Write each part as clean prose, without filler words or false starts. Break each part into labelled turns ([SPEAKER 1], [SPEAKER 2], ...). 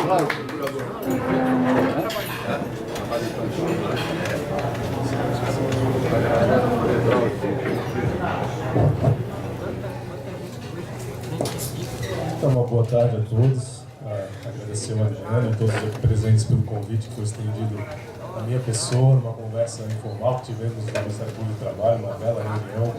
[SPEAKER 1] Então, uma boa tarde a todos. Agradecer ao Adriano e a todos os presentes pelo convite que foi estendido à minha pessoa, numa conversa informal que tivemos no Ministério Público do Trabalho, uma bela reunião,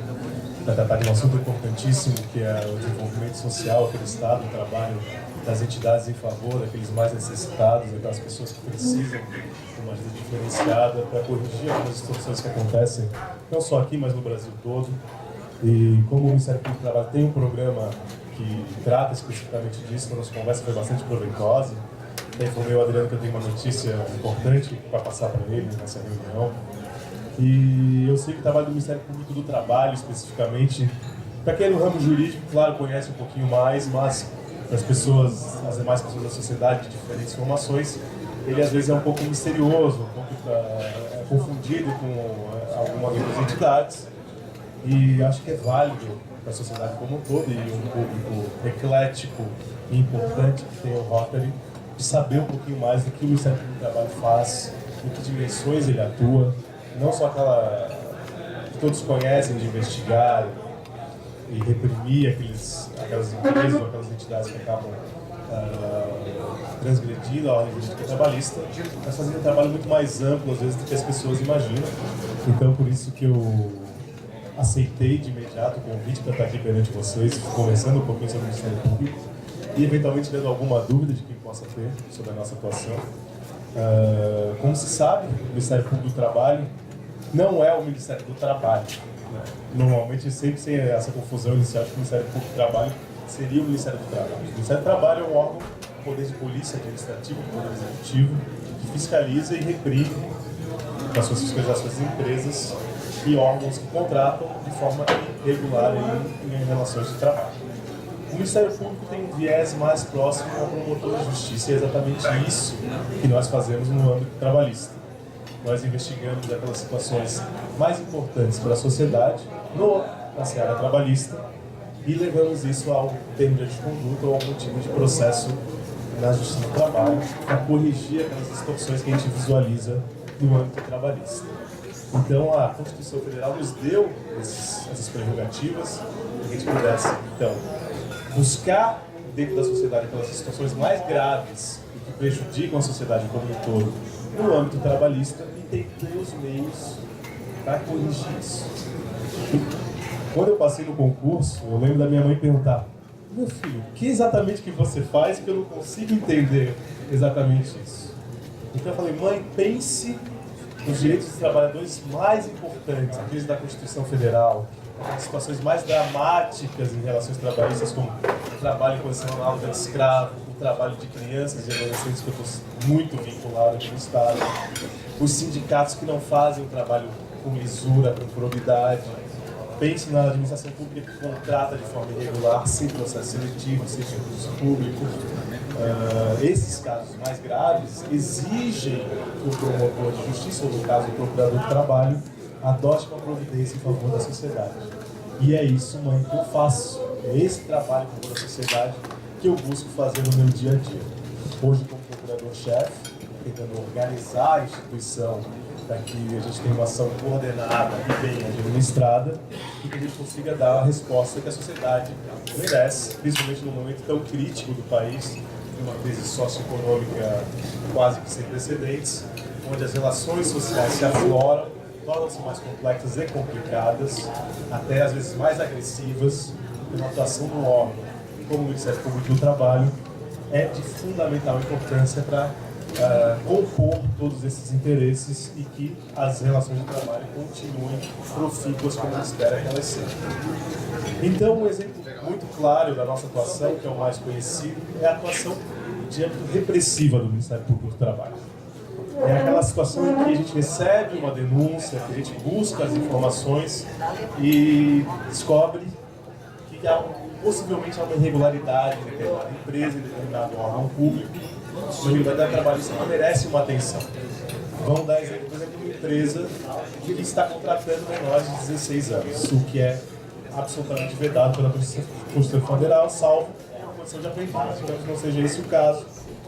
[SPEAKER 1] para tratar de um assunto importantíssimo, que é o desenvolvimento social aqui do Estado, o trabalho das entidades em favor daqueles mais necessitados, daquelas pessoas que precisam de uma ajuda diferenciada para corrigir algumas distorções que acontecem, não só aqui, mas no Brasil todo. E como o Ministério Público do Trabalho tem um programa que trata especificamente disso, a nossa conversa foi bastante proveitosa. Eu informei o Adriano que eu tenho uma notícia importante para passar para ele nessa reunião. E eu sei que o trabalho do Ministério Público do Trabalho, especificamente, para quem é no ramo jurídico, claro, conhece um pouquinho mais, mas para as pessoas, as demais pessoas da sociedade de diferentes formações, ele às vezes é um pouco misterioso, um pouco confundido com algumas outras entidades. E acho que é válido para a sociedade como um todo e um público eclético e importante que tem o Rotary, de saber um pouquinho mais do que o Ministério Público do Trabalho faz, em que dimensões ele atua, não só aquela que todos conhecem de investigar e reprimir aquelas empresas ou aquelas entidades que acabam transgredindo a lei trabalhista, mas fazendo um trabalho muito mais amplo, às vezes, do que as pessoas imaginam. Então, por isso que eu aceitei de imediato o convite para estar aqui perante vocês, conversando um pouquinho sobre o Ministério Público e, eventualmente, tendo alguma dúvida de quem possa ter sobre a nossa atuação. Como se sabe, o Ministério Público do Trabalho não é o Ministério do Trabalho, né? Normalmente, sempre sem essa confusão inicial de que o Ministério Público do Trabalho seria o Ministério do Trabalho. O Ministério do Trabalho é um órgão do poder de polícia administrativo, do poder executivo, que fiscaliza e reprime as suas fiscalizações de empresas e órgãos que contratam de forma irregular em relações de trabalho. O Ministério Público tem um viés mais próximo ao promotor de justiça, e é exatamente isso que nós fazemos no âmbito trabalhista. Nós investigamos aquelas situações mais importantes para a sociedade na seara trabalhista e levamos isso ao termo de conduta ou ao motivo de processo na Justiça do Trabalho para corrigir aquelas distorções que a gente visualiza no âmbito trabalhista. Então, a Constituição Federal nos deu essas prerrogativas para que a gente pudesse, então, buscar dentro da sociedade aquelas situações mais graves e que prejudicam a sociedade como um todo no âmbito trabalhista e ter os meios para corrigir isso. Quando eu passei no concurso, eu lembro da minha mãe perguntar: meu filho, o que exatamente que você faz que eu não consigo entender exatamente isso? Então eu falei: mãe, pense os direitos dos trabalhadores mais importantes, aqueles da Constituição Federal, as situações mais dramáticas em relações trabalhistas, como o trabalho em condição análoga de escravo, o trabalho de crianças e adolescentes, que eu estou muito vinculado aqui no Estado, os sindicatos que não fazem o trabalho com lisura, com probidade. Pense na administração pública que contrata de forma irregular, sem processo seletivo, sem recurso público. Esses casos mais graves exigem que o promotor de justiça, ou no caso o procurador do trabalho, adote uma providência em favor da sociedade. E é isso, mãe, que eu faço. É esse trabalho em favor da sociedade que eu busco fazer no meu dia a dia. Hoje, como procurador-chefe, tentando organizar a instituição para que a gente tenha uma ação coordenada e bem administrada e que a gente consiga dar a resposta que a sociedade merece, principalmente num momento tão crítico do país, de uma crise socioeconômica quase que sem precedentes, onde as relações sociais se afloram, tornam-se mais complexas e complicadas, até às vezes mais agressivas, e uma atuação do órgão, como o Ministério Público do Trabalho, é de fundamental importância para compor todos esses interesses e que as relações de trabalho continuem profícuas como a gente espera que elas sejam. Então, um exemplo muito claro da nossa atuação, que é o mais conhecido, é a atuação de âmbito repressiva do Ministério Público do Trabalho. É aquela situação em que a gente recebe uma denúncia, que a gente busca as informações e descobre que possivelmente há uma irregularidade em determinada empresa, em determinado órgão público. A irregularidade trabalhista não merece uma atenção. Vamos dar exemplo, por exemplo, de uma empresa que está contratando menores de 16 anos, o que é absolutamente vedado pela Constituição Federal, salvo a condição de aprendiz. Esperamos que não seja esse o caso,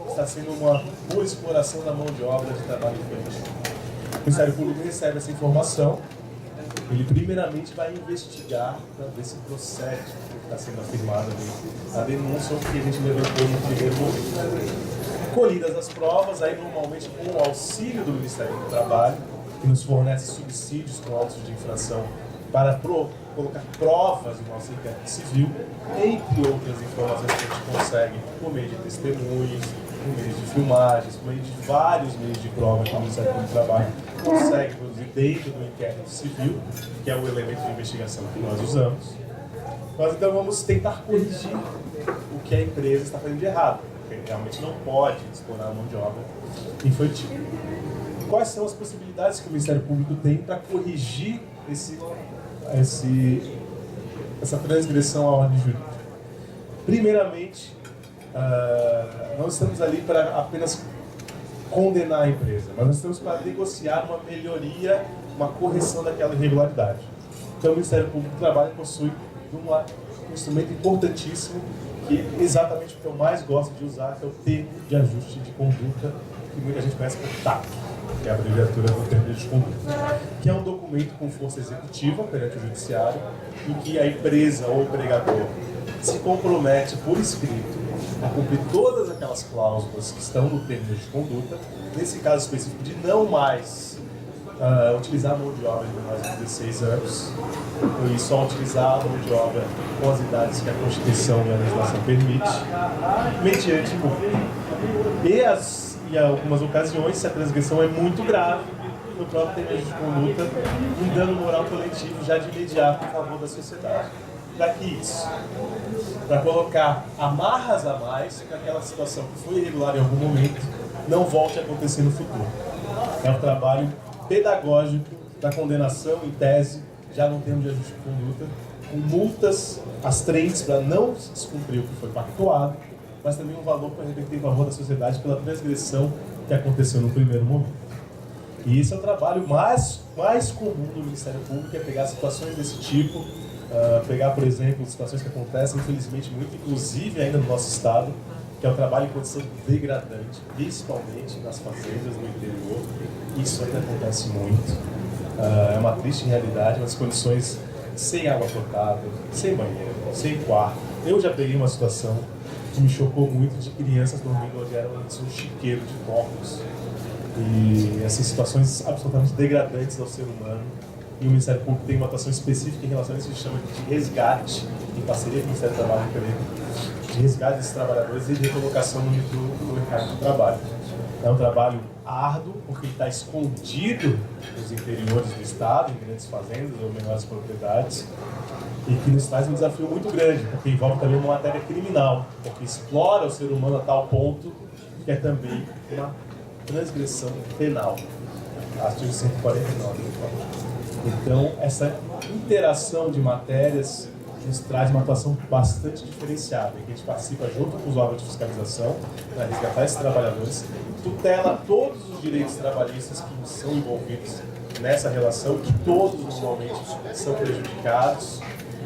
[SPEAKER 1] está sendo uma boa exploração da mão de obra de trabalho infantil. O Ministério Público recebe essa informação, ele primeiramente vai investigar para ver se procede o que está sendo afirmado ali, a denúncia que a gente levantou no primeiro momento. Colhidas as provas, aí normalmente com o auxílio do Ministério do Trabalho, que nos fornece subsídios com autos de infração para colocar provas no nosso inquérito civil, entre outras informações que a gente consegue por meio de testemunhos, por meio de filmagens, por meio de vários meios de prova que o Ministério do Trabalho consegue produzir dentro do inquérito civil, que é o elemento de investigação que nós usamos. Nós então vamos tentar corrigir o que a empresa está fazendo de errado, porque realmente não pode explorar a mão de obra infantil. Quais são as possibilidades que o Ministério Público tem para corrigir essa transgressão à ordem jurídica? Primeiramente, nós estamos ali para apenas condenar a empresa, mas nós estamos para negociar uma melhoria, uma correção daquela irregularidade. Então o Ministério Público do Trabalho possui um instrumento importantíssimo, que é exatamente o que eu mais gosto de usar, que é o termo de ajuste de conduta, que muita gente conhece como TAC, que é a abreviatura do termo de conduta, que é um documento com força executiva perante o judiciário, em que a empresa ou o empregador se compromete por escrito a cumprir todas aquelas cláusulas que estão no termo de conduta, nesse caso específico de não mais utilizar a mão de obra de menores de 16 anos, e só utilizar a mão de obra com as idades que a Constituição e a legislação permite, mediante e em algumas ocasiões, se a transgressão é muito grave, no próprio termo de conduta, um dano moral coletivo já de imediato em favor da sociedade. Para que isso? Para colocar amarras a mais para aquela situação que foi irregular em algum momento não volte a acontecer no futuro. É um trabalho pedagógico da condenação em tese, já no termo de ajuste de conduta, com multas astreantes para não descumprir o que foi pactuado, mas também um valor para reverter em favor da sociedade pela transgressão que aconteceu no primeiro momento. E esse é o trabalho mais comum do Ministério Público, é pegar situações desse tipo, pegar, por exemplo, situações que acontecem, infelizmente, muito inclusive ainda no nosso estado, que é o trabalho em condição degradante, principalmente nas fazendas no interior. Isso ainda acontece muito. É uma triste realidade, umas condições sem água potável, sem banheiro, sem quarto. Eu já peguei uma situação que me chocou muito, de crianças dormindo onde era um chiqueiro de porcos. E essas situações absolutamente degradantes ao ser humano. E o Ministério Público tem uma atuação específica em relação a isso, que se chama de resgate, em parceria com o Ministério do Trabalho e Emprego, de resgate desses trabalhadores e de recolocação no mercado de trabalho. É um trabalho árduo, porque está escondido nos interiores do Estado, em grandes fazendas ou menores propriedades, e que nos traz um desafio muito grande, porque envolve também uma matéria criminal, porque explora o ser humano a tal ponto que é também uma transgressão penal. Artigo 149. Então, essa interação de matérias nos traz uma atuação bastante diferenciada, em que a gente participa junto com os órgãos de fiscalização para resgatar esses trabalhadores, tutela todos os direitos trabalhistas que são envolvidos nessa relação, que todos normalmente são prejudicados,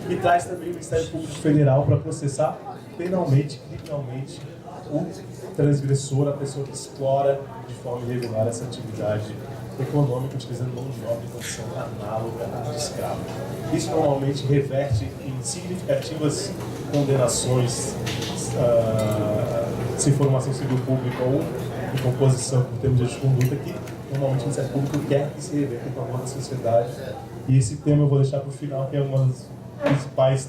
[SPEAKER 1] e traz também o Ministério Público Federal para processar penalmente, criminalmente, o transgressor, a pessoa que explora de forma irregular essa atividade econômica, utilizando mão de obra em condição análoga à de escravo. Isso normalmente reverte em significativas condenações, se formação civil pública ou em composição por termos de conduta, que normalmente o Ministério Público quer que se reverta em favor da sociedade. E esse tema eu vou deixar para o final, que é um dos principais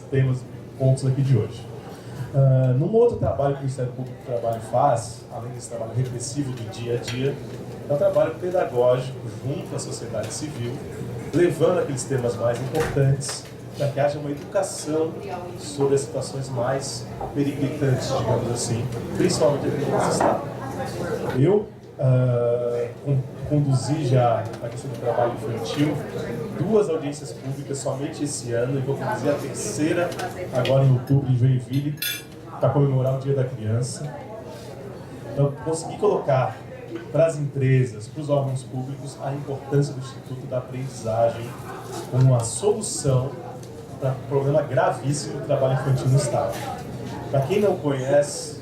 [SPEAKER 1] pontos aqui de hoje. Num outro trabalho que o Ministério Público do Trabalho faz, além desse trabalho repressivo do dia a dia, é um trabalho pedagógico junto à sociedade civil, levando aqueles temas mais importantes para que haja uma educação sobre as situações mais periclitantes, digamos assim, principalmente aqui no nosso estado. Eu conduzi já a questão do trabalho infantil, 2 audiências públicas somente esse ano, e vou conduzir a terceira agora em outubro em Joinville, para comemorar o Dia da Criança. Então, consegui colocar para as empresas, para os órgãos públicos, a importância do Instituto da Aprendizagem como uma solução para um problema gravíssimo do trabalho infantil no Estado. Para quem não conhece,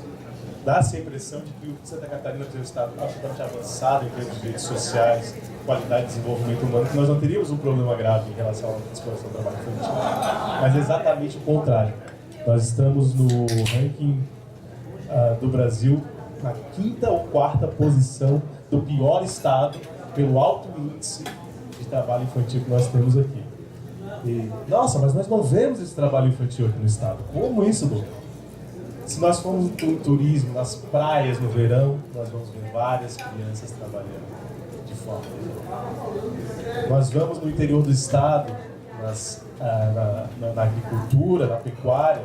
[SPEAKER 1] dá-se a impressão de que o Santa Catarina tem um estado absolutamente avançado em termos de direitos sociais, qualidade de desenvolvimento humano, que nós não teríamos um problema grave em relação à exploração do trabalho infantil. Mas é exatamente o contrário. Nós estamos no ranking do Brasil na 5ª ou 4ª posição do pior estado pelo alto índice de trabalho infantil que nós temos aqui. E, nossa, mas nós não vemos esse trabalho infantil aqui no estado. Como isso, Lu? Se nós formos no turismo, nas praias no verão, nós vamos ver várias crianças trabalhando de forma ilegal. Nós vamos no interior do estado, na agricultura, na pecuária,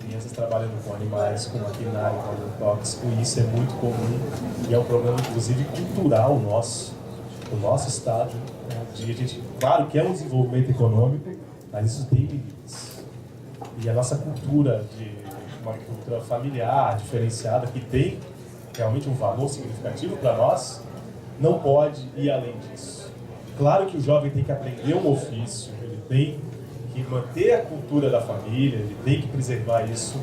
[SPEAKER 1] crianças trabalhando com animais, com maquinário, com agrotóxico, e isso é muito comum e é um problema, inclusive, cultural nosso, do nosso estado. De a gente, claro que é um desenvolvimento econômico, mas isso tem limites. E a nossa cultura de uma agricultura familiar, diferenciada, que tem realmente um valor significativo para nós, não pode ir além disso. Claro que o jovem tem que aprender um ofício, ele tem que manter a cultura da família, ele tem que preservar isso,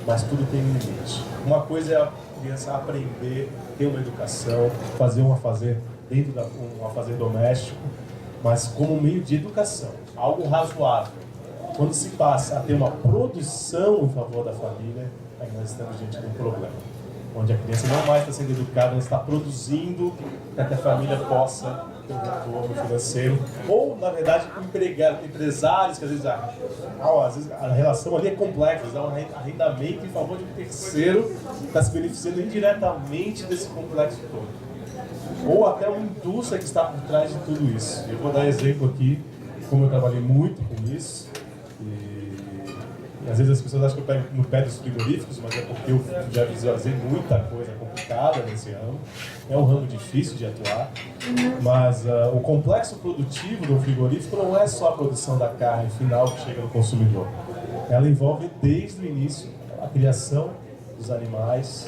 [SPEAKER 1] mas tudo tem um limite. Uma coisa é a criança aprender, ter uma educação, fazer um afazer dentro de um afazer doméstico, mas como meio de educação, algo razoável. Quando se passa a ter uma produção em favor da família, aí nós estamos diante de um problema, onde a criança não mais está sendo educada, ela está produzindo para que a família possa ter um retorno financeiro, ou, na verdade, empresários que às vezes a relação ali é complexa, dá um arrendamento em favor de um terceiro que está se beneficiando indiretamente desse complexo todo. Ou até uma indústria que está por trás de tudo isso. Eu vou dar exemplo aqui, como eu trabalhei muito com isso, e às vezes as pessoas acham que eu pego no pé dos frigoríficos, mas é porque eu já visualizei muita coisa complicada nesse ramo. É um ramo difícil de atuar, mas o complexo produtivo do frigorífico não é só a produção da carne final que chega no consumidor. Ela envolve desde o início a criação dos animais,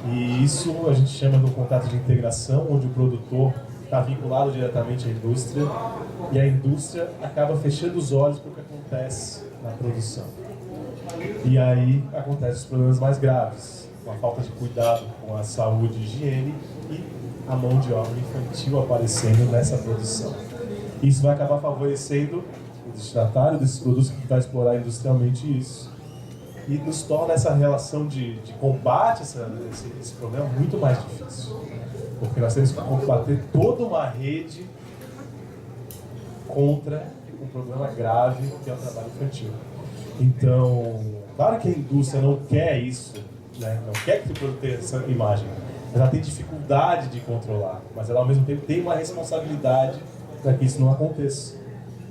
[SPEAKER 1] e isso a gente chama de um contrato de integração, onde o produtor está vinculado diretamente à indústria, e a indústria acaba fechando os olhos para o que acontece na produção. E aí acontecem os problemas mais graves, com a falta de cuidado com a saúde e higiene e a mão de obra infantil aparecendo nessa produção. Isso vai acabar favorecendo o destinatário desses produtos que vai explorar industrialmente isso. E nos torna essa relação de combate a esse problema muito mais difícil. Porque nós temos que combater toda uma rede contra um problema grave que é o trabalho infantil. Então, claro que a indústria não quer isso, né? Não quer que o produto tenha essa imagem, mas ela tem dificuldade de controlar, mas ela ao mesmo tempo tem uma responsabilidade para que isso não aconteça.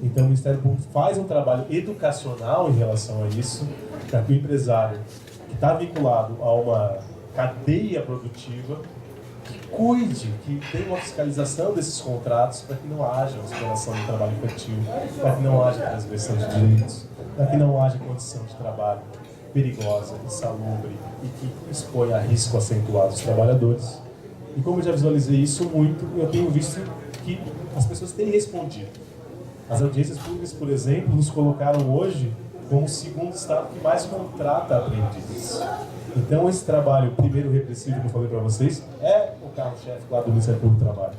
[SPEAKER 1] Então o Ministério Público faz um trabalho educacional em relação a isso, para que o empresário que está vinculado a uma cadeia produtiva cuide, que tenha uma fiscalização desses contratos para que não haja exploração do trabalho infantil, para que não haja transgressão de direitos, para que não haja condição de trabalho perigosa, insalubre e que expõe a risco acentuado os trabalhadores. E como eu já visualizei isso muito, eu tenho visto que as pessoas têm respondido. As audiências públicas, por exemplo, nos colocaram hoje como o segundo estado que mais contrata aprendizes. Então, esse trabalho, primeiro repressivo que eu falei para vocês, é o carro-chefe lá do Ministério Público do Trabalho.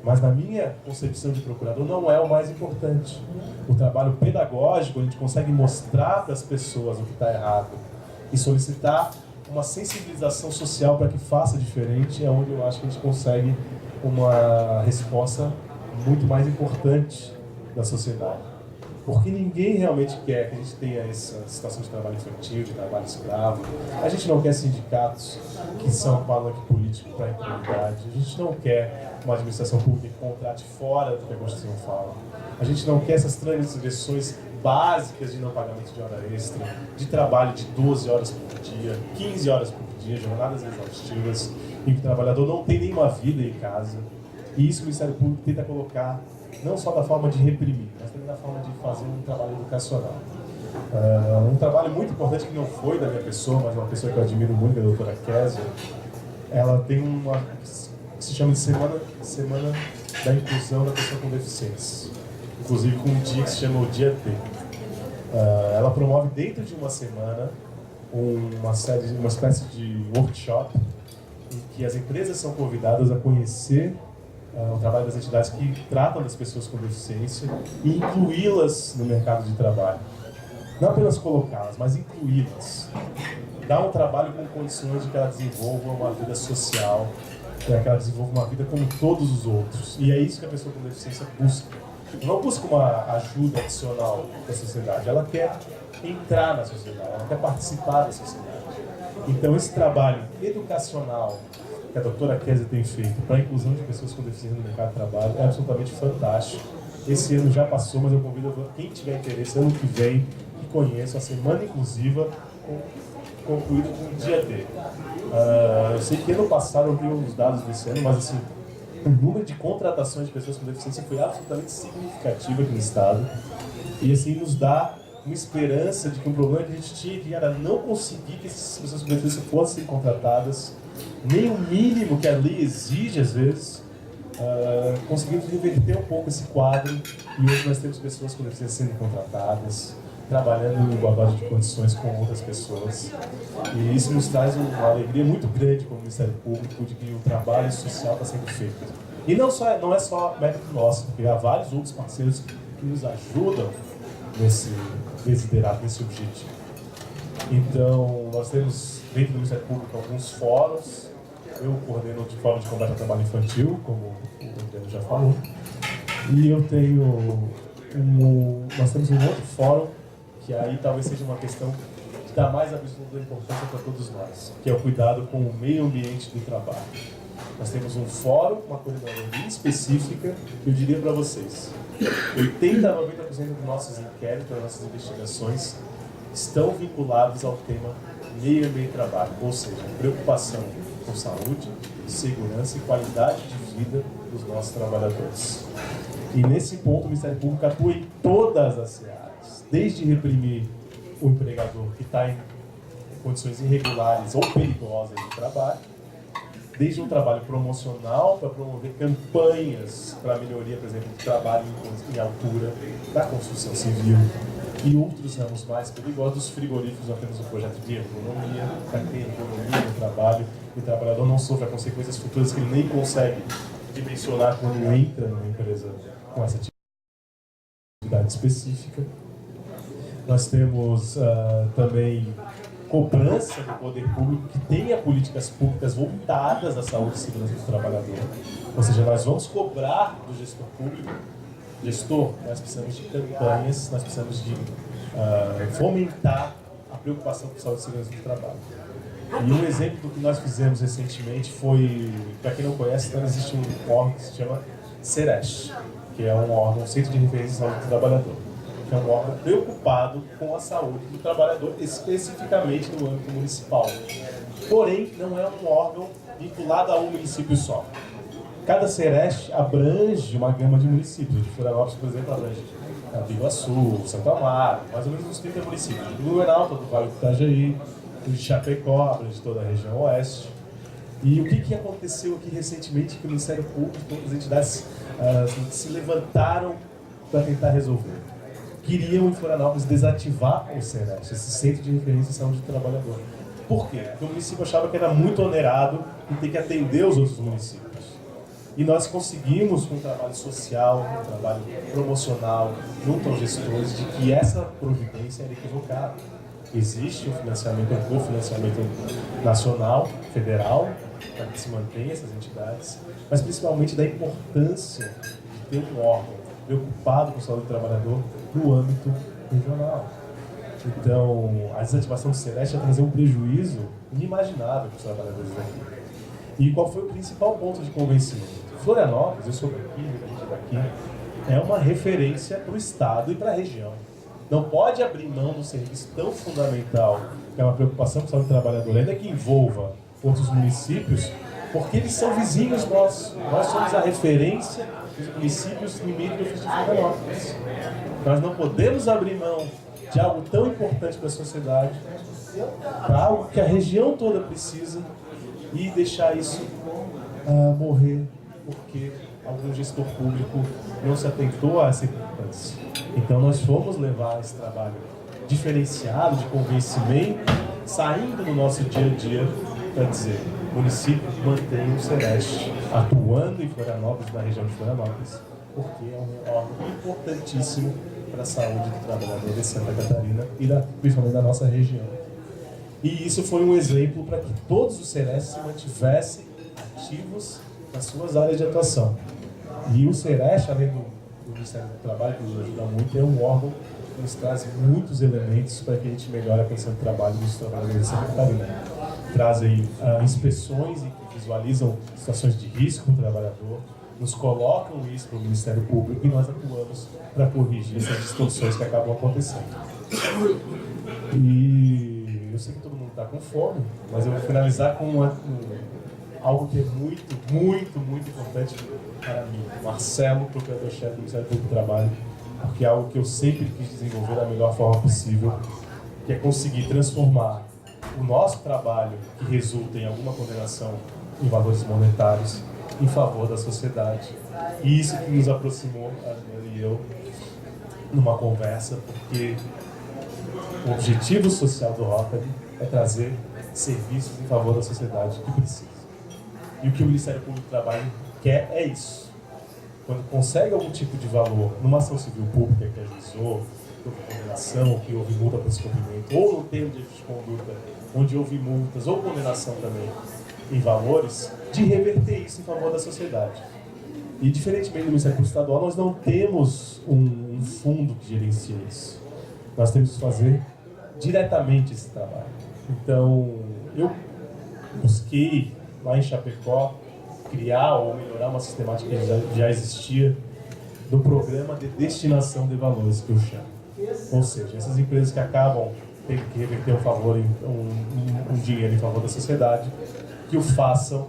[SPEAKER 1] Mas na minha concepção de procurador, não é o mais importante. O trabalho pedagógico, a gente consegue mostrar para as pessoas o que está errado e solicitar uma sensibilização social para que faça diferente, é onde eu acho que a gente consegue uma resposta muito mais importante da sociedade. Porque ninguém realmente quer que a gente tenha essa situação de trabalho infantil, de trabalho escravo. A gente não quer sindicatos que são palanque político para a impunidade. A gente não quer uma administração pública que contrate fora do que a Constituição fala. A gente não quer essas transgressões básicas de não pagamento de hora extra, de trabalho de 12 horas por dia, 15 horas por dia, jornadas exaustivas, em que o trabalhador não tem nenhuma vida em casa. E isso o Ministério Público tenta colocar não só da forma de reprimir, mas também da forma de fazer um trabalho educacional. Um trabalho muito importante que não foi da minha pessoa, mas uma pessoa que eu admiro muito, a doutora Kézia. Ela tem uma que se chama de Semana da Inclusão da Pessoa com Deficiência, inclusive com um dia que se chama o Dia T. Ela promove dentro de uma semana uma espécie de workshop em que as empresas são convidadas a conhecer o trabalho das entidades que tratam das pessoas com deficiência e incluí-las no mercado de trabalho. Não apenas colocá-las, mas incluí-las. Dar um trabalho com condições de que ela desenvolva uma vida social, que ela desenvolva uma vida como todos os outros. E é isso que a pessoa com deficiência busca. Não busca uma ajuda adicional da sociedade, ela quer entrar na sociedade, ela quer participar da sociedade. Então esse trabalho educacional que a doutora Kézia tem feito para a inclusão de pessoas com deficiência no mercado de trabalho é absolutamente fantástico. Esse ano já passou, mas eu convido quem tiver interesse, ano que vem, que conheça a Semana Inclusiva, concluída com o dia D. Eu sei que ano passado eu vi os dados desse ano, mas assim, o número de contratações de pessoas com deficiência foi absolutamente significativo aqui no estado. E assim nos dá uma esperança de que um problema que a gente tinha que era não conseguir que essas pessoas com deficiência fossem contratadas, nem o mínimo que a lei exige às vezes. Conseguimos reverter um pouco esse quadro e hoje nós temos pessoas com deficiência sendo contratadas, trabalhando em igualdade de condições com outras pessoas. E isso nos traz uma alegria muito grande como Ministério Público de que o trabalho social está sendo feito. E não é só mérito nosso, porque há vários outros parceiros que nos ajudam nesse desiderato, nesse objetivo. Então, nós temos dentro do Ministério Público alguns fóruns. Eu coordeno de Fórum de Combate ao Trabalho Infantil, como o Adriano já falou. E eu tenho nós temos um outro fórum, que aí talvez seja uma questão que dá mais absoluta importância para todos nós, que é o cuidado com o meio ambiente do trabalho. Nós temos um fórum, uma coordenadoria específica, que eu diria para vocês, 80% a 90% dos nossos inquéritos, das nossas investigações, estão vinculados ao tema meio ambiente do trabalho, ou seja, preocupação com saúde, segurança e qualidade de vida dos nossos trabalhadores. E nesse ponto o Ministério Público atua em todas as áreas, desde reprimir o empregador que está em condições irregulares ou perigosas de trabalho, desde um trabalho promocional para promover campanhas para a melhoria, por exemplo, do trabalho em altura, da construção civil e outros ramos mais perigosos. Dos frigoríficos nós temos um projeto de ergonomia, para ter ergonomia no trabalho e o trabalhador não sofra consequências futuras que ele nem consegue dimensionar quando entra numa empresa com essa atividade específica. Nós temos também cobrança do poder público que tenha políticas públicas voltadas à saúde e segurança do trabalhador. Ou seja, nós vamos cobrar do gestor público. Gestor, nós precisamos de campanhas, nós precisamos de fomentar a preocupação com saúde e segurança do trabalho. E um exemplo do que nós fizemos recentemente foi, para quem não conhece, então existe um órgão que se chama CERESH, que é um órgão, um Centro de Referência de Saúde do Trabalhador, que é um órgão preocupado com a saúde do trabalhador, especificamente no âmbito municipal. Porém, não é um órgão vinculado a um município só. Cada CERESH abrange uma gama de municípios. De Florianópolis, por exemplo, abrange Biguaçu, Santo Amaro, mais ou menos uns 30 municípios. Do Blumenau, do Vale do Itajaí, o de Chapecó, abrange toda a região oeste. E o que aconteceu aqui recentemente que o Ministério Público e todas as entidades se levantaram para tentar resolver? Queriam em Florianópolis desativar o CERESH, esse Centro de Referência de Saúde do Trabalhador. Por quê? Porque o município achava que era muito onerado e ter que atender os outros municípios. E nós conseguimos, com um trabalho social, um trabalho promocional, junto aos gestores, de que essa providência era equivocada. Existe um financiamento, um cofinanciamento nacional, federal, para que se mantenha essas entidades, mas principalmente da importância de ter um órgão preocupado com a saúde do trabalhador no âmbito regional. Então, a desativação do CERESH vai trazer um prejuízo inimaginável para os trabalhadores daqui. E qual foi o principal ponto de convencimento? Florianópolis, eu sou daqui, é uma referência para o Estado e para a região. Não pode abrir mão de um serviço tão fundamental, que é uma preocupação com a saúde do trabalhador, ainda que envolva outros municípios, porque eles são vizinhos nossos. Nós somos a referência dos municípios limítrofes de Florianópolis. Nós não podemos abrir mão de algo tão importante para a sociedade, para algo que a região toda precisa, e deixar isso morrer porque algum gestor público não se atentou a essa importância. Então nós fomos levar esse trabalho diferenciado, de convencimento, saindo do nosso dia a dia para dizer: o município mantém o Sereste atuando em Florianópolis, na região de Florianópolis, porque é um órgão importantíssimo para a saúde do trabalhador de Santa Catarina e principalmente da nossa região. E isso foi um exemplo para que todos os Serestes se mantivessem ativos nas suas áreas de atuação. E o Sereste, além do Ministério do Trabalho, que nos ajuda muito, é um órgão que nos traz muitos elementos para que a gente melhore a condição de trabalho dos trabalhadores de Santa Catarina. Trazem inspeções que visualizam situações de risco para o trabalhador, nos colocam isso para o Ministério Público e nós atuamos para corrigir essas distorções que acabam acontecendo. E eu sei que todo mundo está com fome, mas eu vou finalizar com algo que é muito importante para mim. Marcelo, procurador-chefe do Ministério Público do Trabalho, porque é algo que eu sempre quis desenvolver da melhor forma possível, que é conseguir transformar o nosso trabalho, que resulta em alguma condenação em valores monetários, em favor da sociedade. E isso que nos aproximou, a Adriana e eu, numa conversa, porque o objetivo social do Rotary é trazer serviços em favor da sociedade que precisa. E o que o Ministério Público do Trabalho quer é isso. Quando consegue algum tipo de valor numa ação civil pública que ajuizou, que houve condenação, que houve multa por descumprimento, ou no termo de conduta, onde houve multas ou condenação também em valores, de reverter isso em favor da sociedade. E diferentemente do Ministério Público Estadual, nós não temos um fundo que gerencia isso. Nós temos que fazer diretamente esse trabalho. Então, eu busquei lá em Chapecó criar ou melhorar uma sistemática que já existia do programa de destinação de valores, que eu chamo. Ou seja, essas empresas que acabam tendo que reverter um dinheiro em favor da sociedade, que o façam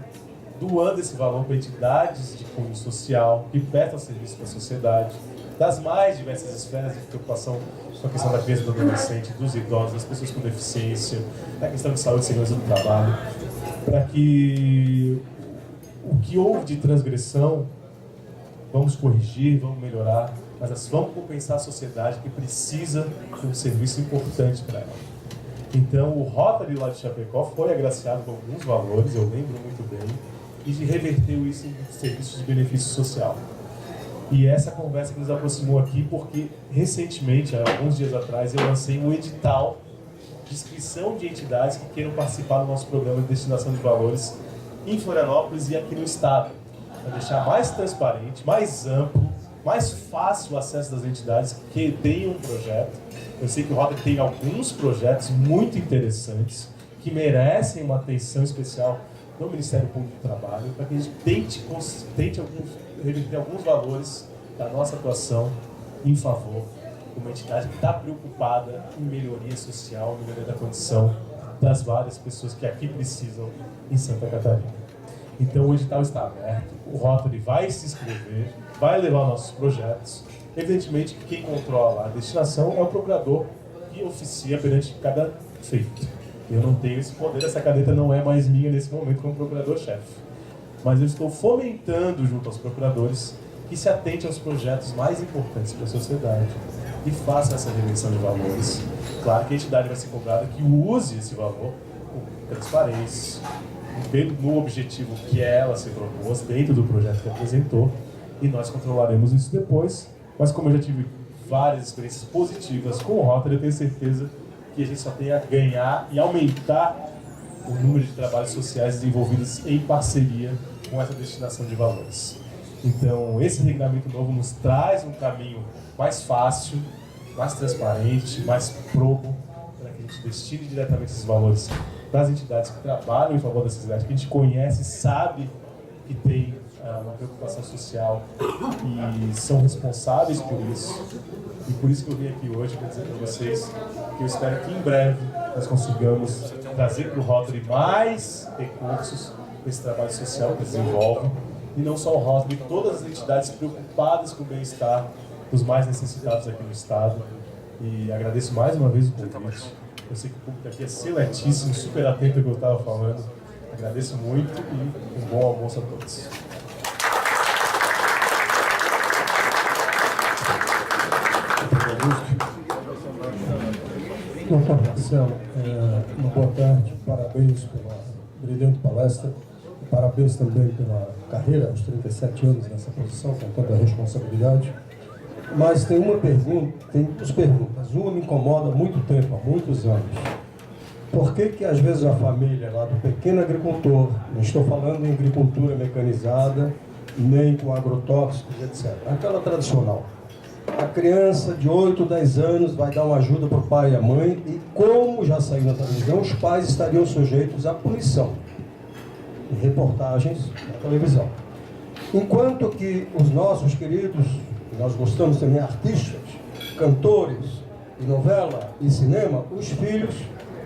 [SPEAKER 1] doando esse valor para entidades de cunho social que prestam serviço para a sociedade, das mais diversas esferas de preocupação com a questão da criança e do adolescente, dos idosos, das pessoas com deficiência, da questão de saúde e segurança do trabalho, para que o que houve de transgressão, vamos corrigir, vamos melhorar, mas vamos compensar a sociedade que precisa de um serviço importante para ela. Então, o Rotary lá de Chapecó foi agraciado com alguns valores, eu lembro muito bem, e reverteu isso em serviços de benefício social. E essa conversa que nos aproximou aqui, porque recentemente, há alguns dias atrás, eu lancei um edital de inscrição de entidades que queiram participar do nosso programa de destinação de valores em Florianópolis e aqui no estado, para deixar mais transparente, mais amplo, mais fácil o acesso das entidades que tenham um projeto. Eu sei que o Rotary tem alguns projetos muito interessantes que merecem uma atenção especial no Ministério Público do Trabalho, para que a gente tente reverter alguns valores da nossa atuação em favor de uma entidade que está preocupada em melhoria social, melhoria da condição das várias pessoas que aqui precisam em Santa Catarina. Então o edital está aberto, o Rotary vai se inscrever, vai levar nossos projetos. Evidentemente que quem controla a destinação é o procurador que oficia perante cada feito. Eu não tenho esse poder, essa caneta não é mais minha nesse momento como procurador-chefe. Mas eu estou fomentando junto aos procuradores que se atentem aos projetos mais importantes para a sociedade e façam essa revenção de valores. Claro que a entidade vai ser cobrada que use esse valor com transparência, no objetivo que ela se propôs, dentro do projeto que apresentou, e nós controlaremos isso depois. Mas como eu já tive várias experiências positivas com o Rotary, eu tenho certeza que a gente só tem a ganhar e aumentar o número de trabalhos sociais desenvolvidos em parceria com essa destinação de valores. Então, esse regulamento novo nos traz um caminho mais fácil, mais transparente, mais probo, para que a gente destine diretamente esses valores para as entidades que trabalham em favor da sociedade, que a gente conhece, sabe que tem uma preocupação social e são responsáveis por isso. E por isso que eu vim aqui hoje para dizer para vocês que eu espero que em breve nós consigamos trazer para o Rotary mais recursos para esse trabalho social que desenvolve. E não só o Rotary, todas as entidades preocupadas com o bem-estar dos mais necessitados aqui no estado. E agradeço mais uma vez o convite. Eu sei que o público aqui é seletíssimo, super atento ao que eu estava falando. Agradeço muito e um bom almoço a todos.
[SPEAKER 2] Doutor Marcelo, uma boa tarde, parabéns pela brilhante palestra, parabéns também pela carreira, aos 37 anos nessa posição, com tanta responsabilidade. Mas tem uma pergunta, tem duas perguntas. Uma me incomoda há muito tempo, há muitos anos. Por que às vezes a família lá do pequeno agricultor, não estou falando em agricultura mecanizada, nem com agrotóxicos, etc. Aquela tradicional. A criança de 8, 10 anos vai dar uma ajuda para o pai e a mãe e, como já saiu na televisão, os pais estariam sujeitos à punição. Em reportagens na televisão. Enquanto que os nossos queridos, nós gostamos também, artistas, cantores, de novela e cinema, os filhos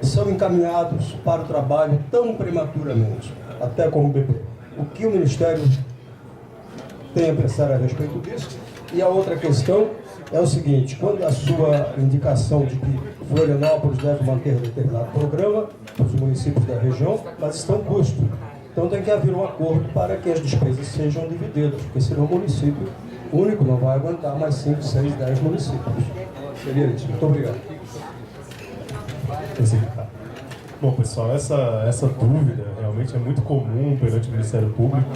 [SPEAKER 2] são encaminhados para o trabalho tão prematuramente, até como bebê. O que o Ministério tem a pensar a respeito disso? E a outra questão é o seguinte: quando a sua indicação de que Florianópolis deve manter determinado programa para os municípios da região, mas estão custo. Então tem que haver um acordo para que as despesas sejam divididas, porque senão o município único não vai aguentar mais 5, 6, 10 municípios. Seria isso. Muito obrigado.
[SPEAKER 1] Bom, pessoal, essa dúvida realmente é muito comum perante o Ministério Público.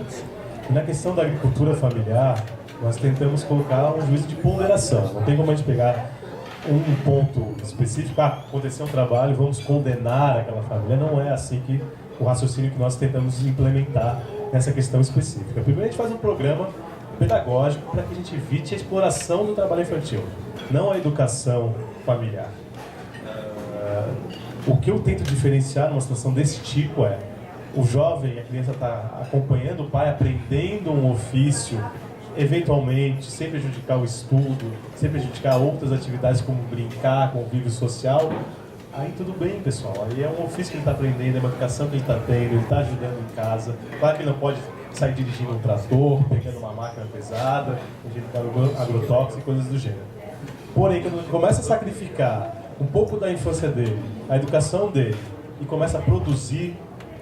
[SPEAKER 1] E na questão da agricultura familiar, nós tentamos colocar um juízo de ponderação. Não tem como a gente pegar um ponto específico, aconteceu um trabalho, vamos condenar aquela família. Não é assim que o raciocínio que nós tentamos implementar nessa questão específica. Primeiro, a gente faz um programa pedagógico para que a gente evite a exploração do trabalho infantil, não a educação familiar. O que eu tento diferenciar numa situação desse tipo é o jovem, a criança está acompanhando o pai, aprendendo um ofício, eventualmente, sem prejudicar o estudo, sem prejudicar outras atividades como brincar, convívio social. Aí tudo bem, pessoal. Aí é um ofício que ele está aprendendo, é uma educação que ele está tendo, ele está ajudando em casa. Claro que ele não pode sair dirigindo um trator, pegando uma máquina pesada, injetando agrotóxico e coisas do gênero. Porém, quando ele começa a sacrificar um pouco da infância dele, a educação dele, e começa a produzir,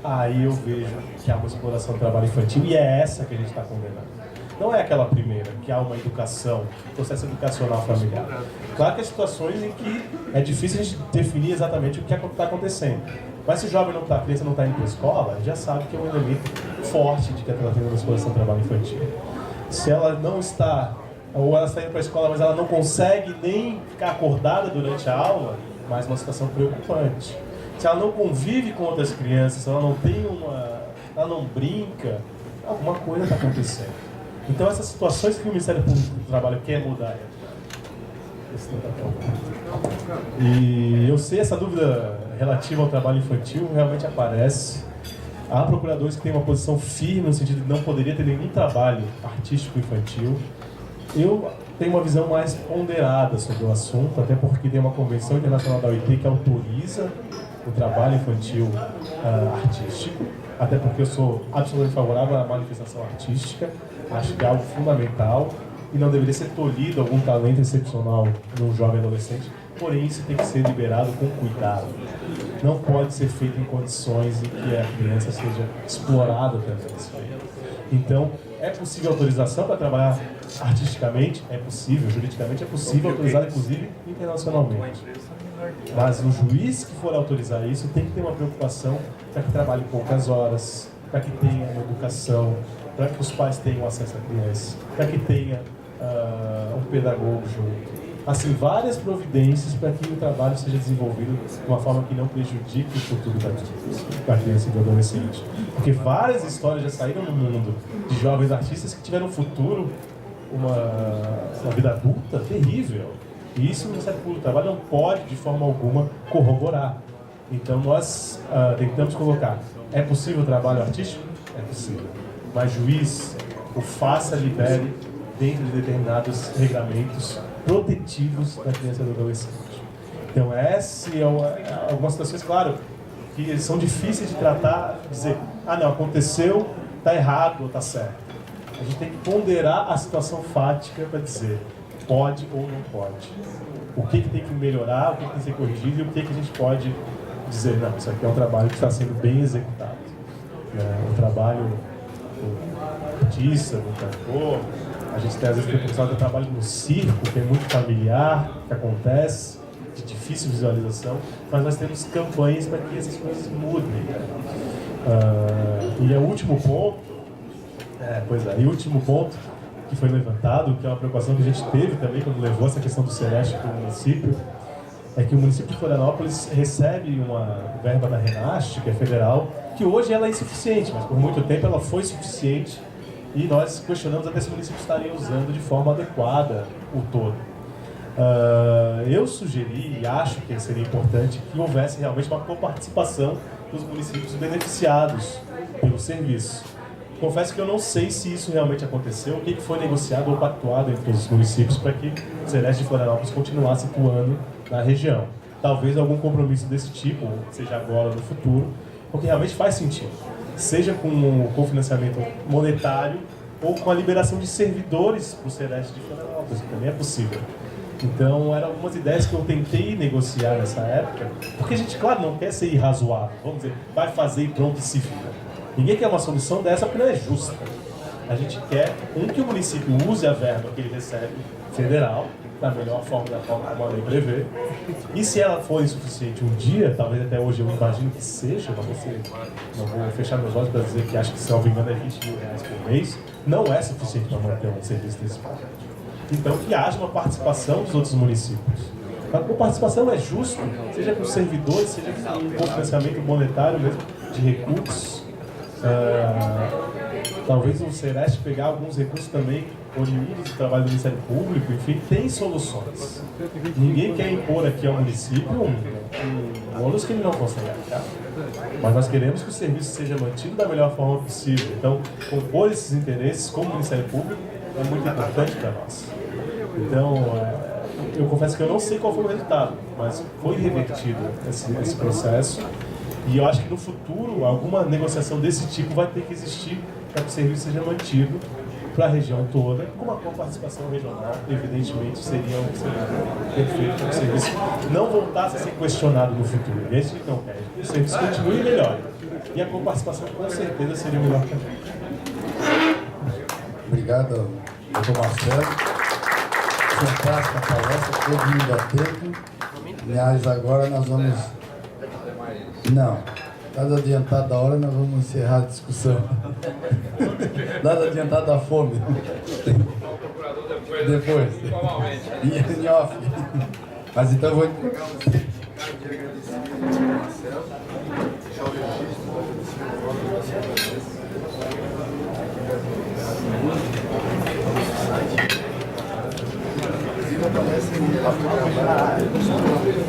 [SPEAKER 1] aí eu vejo que há uma exploração do trabalho infantil, e é essa que a gente está condenando. Não é aquela primeira, que há uma educação, processo educacional familiar. Claro que há situações em que é difícil a gente definir exatamente o que está acontecendo. Mas se o jovem não está, a criança não está indo para a escola, a gente já sabe que é um elemento forte de que ela está tendo uma exploração do trabalho infantil. Se ela não está, ou ela está indo para a escola, mas ela não consegue nem ficar acordada durante a aula, mais uma situação preocupante. Se ela não convive com outras crianças, se ela não tem ela não brinca, alguma coisa está acontecendo. Então essas situações que o Ministério Público do Trabalho quer mudar. E eu sei, essa dúvida relativa ao trabalho infantil realmente aparece. Há procuradores que têm uma posição firme no sentido de não poderia ter nenhum trabalho artístico infantil. Eu tenho uma visão mais ponderada sobre o assunto, até porque tem uma convenção internacional da OIT que autoriza o trabalho infantil artístico, até porque eu sou absolutamente favorável à manifestação artística. Acho que é algo fundamental e não deveria ser tolhido algum talento excepcional num jovem adolescente, porém isso tem que ser liberado com cuidado. Não pode ser feito em condições em que a criança seja explorada também. Então, é possível autorização para trabalhar artisticamente? É possível, juridicamente é possível, autorizar inclusive internacionalmente. Mas o juiz que for autorizar isso tem que ter uma preocupação para que trabalhe poucas horas, para que tenha uma educação, para que os pais tenham acesso à criança, para que tenha um pedagogo junto. Assim, várias providências para que o trabalho seja desenvolvido de uma forma que não prejudique o futuro da criança e do adolescente. Porque várias histórias já saíram no mundo de jovens artistas que tiveram um futuro, uma vida adulta terrível. E isso o Ministério Público do Trabalho não pode, de forma alguma, corroborar. Então nós tentamos colocar, é possível o trabalho artístico? É possível. Mas juiz o faça, libere dentro de determinados regramentos protetivos da criança e do adolescente. Então essa é algumas situações, claro, que são difíceis de tratar, dizer, não, aconteceu, está errado ou está certo. A gente tem que ponderar a situação fática para dizer, pode ou não pode. O que tem que melhorar, o que tem que ser corrigido e o que a gente pode dizer, não, isso aqui é um trabalho que está sendo bem executado. O trabalho do artista, do cantor, a gente tem às vezes o trabalho no circo, que é muito familiar, que acontece, de difícil visualização, mas nós temos campanhas para que essas coisas mudem. E o último ponto, e o último ponto que foi levantado, que é uma preocupação que a gente teve também quando levou essa questão do Sereste para o município, é que o município de Florianópolis recebe uma verba da Renast, que é federal, que hoje ela é insuficiente, mas por muito tempo ela foi suficiente e nós questionamos até se o município estaria usando de forma adequada o todo. Eu sugeri e acho que seria importante que houvesse realmente uma coparticipação dos municípios beneficiados pelo serviço. Confesso que eu não sei se isso realmente aconteceu, o que foi negociado ou pactuado entre os municípios para que o Celeste de Florianópolis continuasse atuando na região. Talvez algum compromisso desse tipo, seja agora ou no futuro, porque realmente faz sentido. Seja com financiamento monetário ou com a liberação de servidores para o Celeste de Florianópolis, que também é possível. Então, eram algumas ideias que eu tentei negociar nessa época, porque a gente, claro, não quer ser irrazoável, vamos dizer, vai fazer e pronto e se vira. Ninguém quer uma solução dessa porque não é justa. A gente quer, que o município use a verba que ele recebe federal, da melhor forma, da forma como a lei prevê. E se ela for insuficiente um dia, talvez até hoje eu imagino que seja, não vou fechar meus olhos para dizer que acho que, se não me engano, é R$20 mil por mês, não é suficiente para manter um serviço desse tipo. Então, que haja uma participação dos outros municípios. A participação é justa, seja com servidores, seja com financiamento monetário mesmo, de recursos. Talvez o Sereste pegar alguns recursos também oriundos do trabalho do Ministério Público, enfim, tem soluções. Ninguém quer impor aqui ao município um ônus que ele não consegue arcar. Mas nós queremos que o serviço seja mantido da melhor forma possível. Então, compor esses interesses com o Ministério Público é muito importante para nós. Então, eu confesso que eu não sei qual foi o resultado, mas foi revertido esse processo. E eu acho que no futuro, alguma negociação desse tipo vai ter que existir para que o serviço seja mantido para a região toda, com uma participação regional, evidentemente, seria perfeito para que o serviço não voltasse a ser questionado no futuro. E a gente não quer. O serviço continue e melhore. E a coparticipação, com certeza, seria o melhor caminho.
[SPEAKER 3] Obrigado, doutor Marcelo. Fantástica palestra, todo mundo atento. Aliás, agora nós vamos... Não, dado adiantado da hora, nós vamos encerrar a discussão. Dado adiantado da fome. Depois. E em off. Mas então eu vou entregar o certificado de agradecimento ao Marcelo. Deixar o registro da palestra. Inclusive a palestra está gravada.